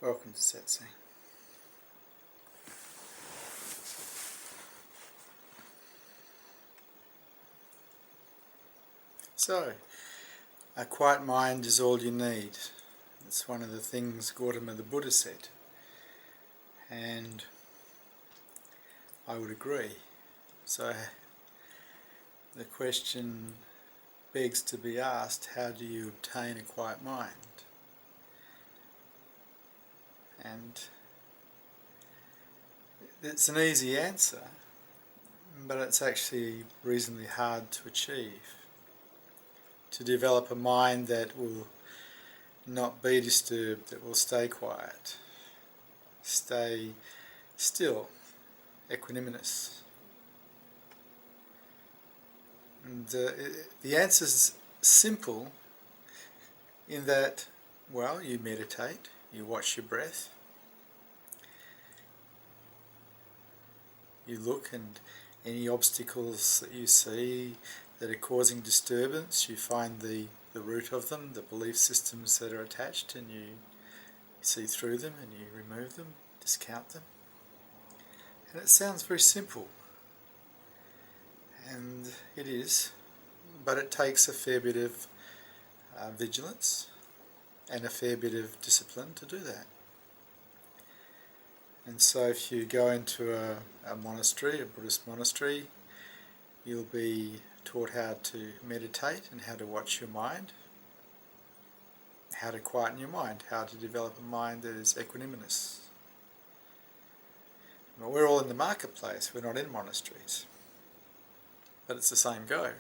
Welcome to Satsang. So, a quiet mind is all you need. It's one of the things Gautama the Buddha said. And I would agree. So, the question begs to be asked, how do you obtain a quiet mind? And it's an easy answer, but it's actually reasonably hard to achieve. To develop a mind that will not be disturbed, that will stay quiet, stay still, equanimous. And the answer's simple in that, well, you meditate, you watch your breath, you look, and any obstacles that you see that are causing disturbance, you find the root of them, the belief systems that are attached, and you see through them and you remove them, discount them. And it sounds very simple, and it is, but it takes a fair bit of vigilance and a fair bit of discipline to do that. And so if you go into a monastery, a Buddhist monastery, you'll be taught how to meditate and how to watch your mind, how to quieten your mind, how to develop a mind that is equanimous. Well, we're all in the marketplace, we're not in monasteries. But it's the same go.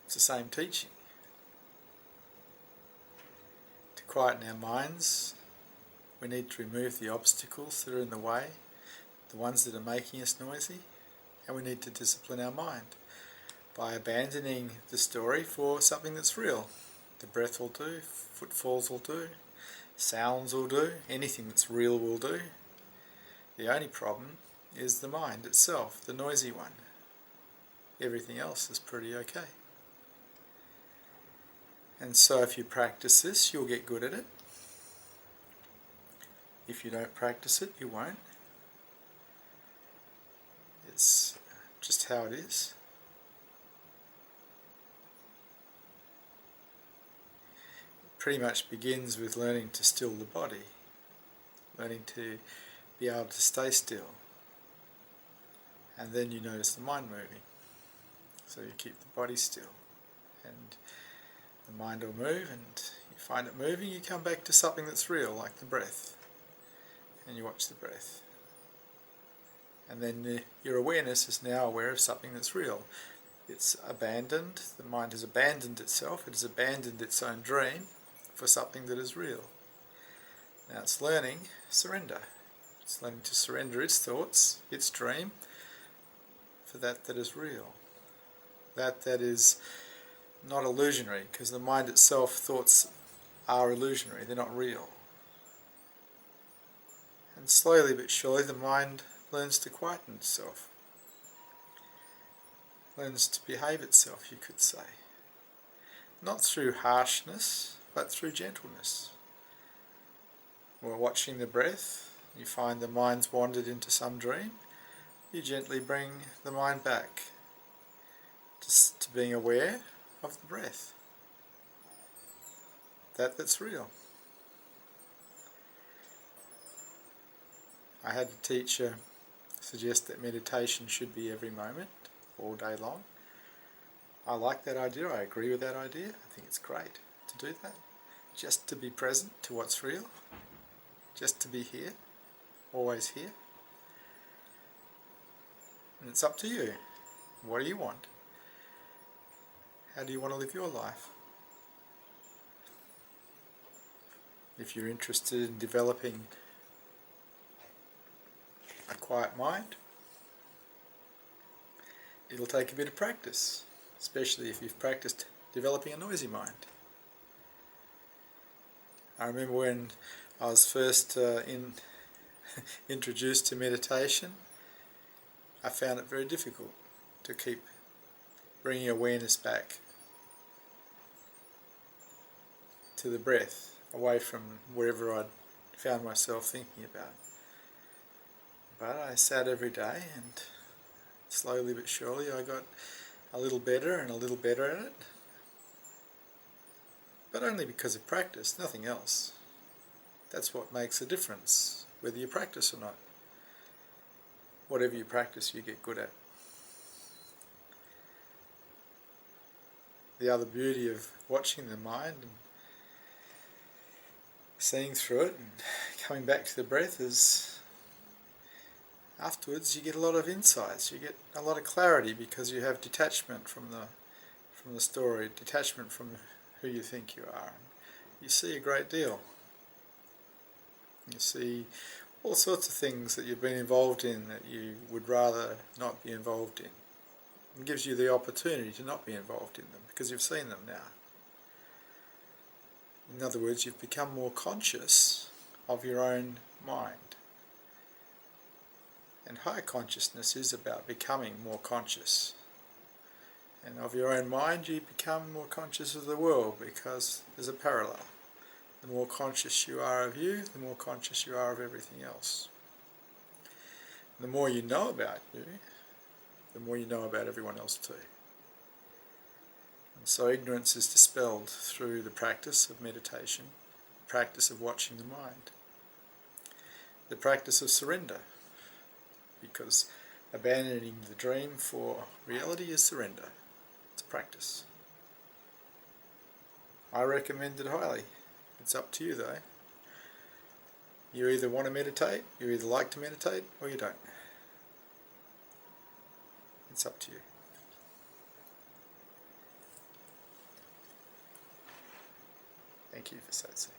It's the same teaching. To quieten our minds, we need to remove the obstacles that are in the way, the ones that are making us noisy, and we need to discipline our mind by abandoning the story for something that's real. The breath will do, footfalls will do, sounds will do, anything that's real will do. The only problem is the mind itself, the noisy one. Everything else is pretty okay. And so if you practice this, you'll get good at it. If you don't practice it, you won't. It's just how it is. It pretty much begins with learning to still the body, learning to be able to stay still. And then you notice the mind moving. So you keep the body still. And the mind will move, and you find it moving, you come back to something that's real, like the breath. And you watch the breath. And then your awareness is now aware of something that's real. It's abandoned, the mind has abandoned itself, it has abandoned its own dream for something that is real. Now it's learning surrender. It's learning to surrender its thoughts, its dream, for that is real. That is not illusionary, because the mind itself, thoughts are illusionary, they're not real. And slowly but surely the mind learns to quieten itself, learns to behave itself, you could say. Not through harshness, but through gentleness. While watching the breath, you find the mind's wandered into some dream, you gently bring the mind back to being aware of the breath. That's real. I had a teacher suggest that meditation should be every moment, all day long. I like that idea, I agree with that idea, I think it's great to do that. Just to be present to what's real, just to be here, always here. And it's up to you. What do you want? How do you want to live your life? If you're interested in developing a quiet mind, it'll take a bit of practice, especially if you've practiced developing a noisy mind. I remember when I was first introduced to meditation, I found it very difficult to keep bringing awareness back to the breath away from wherever I'd found myself thinking about. But I sat every day, and slowly but surely I got a little better and a little better at it. But only because of practice, nothing else. That's what makes a difference, whether you practice or not. Whatever you practice, you get good at. The other beauty of watching the mind and seeing through it and coming back to the breath is afterwards you get a lot of insights, you get a lot of clarity, because you have detachment from the story, detachment from who you think you are. You see a great deal. You see all sorts of things that you've been involved in that you would rather not be involved in. It gives you the opportunity to not be involved in them because you've seen them now. In other words, you've become more conscious of your own mind. And higher consciousness is about becoming more conscious. And of your own mind, you become more conscious of the world, because there's a parallel. The more conscious you are of you, the more conscious you are of everything else. The more you know about you, the more you know about everyone else too. And so ignorance is dispelled through the practice of meditation, the practice of watching the mind, the practice of surrender, because abandoning the dream for reality is surrender. It's a practice. I recommend it highly. It's up to you though. You either want to meditate, you either like to meditate, or you don't. It's up to you. Thank you for Satsang.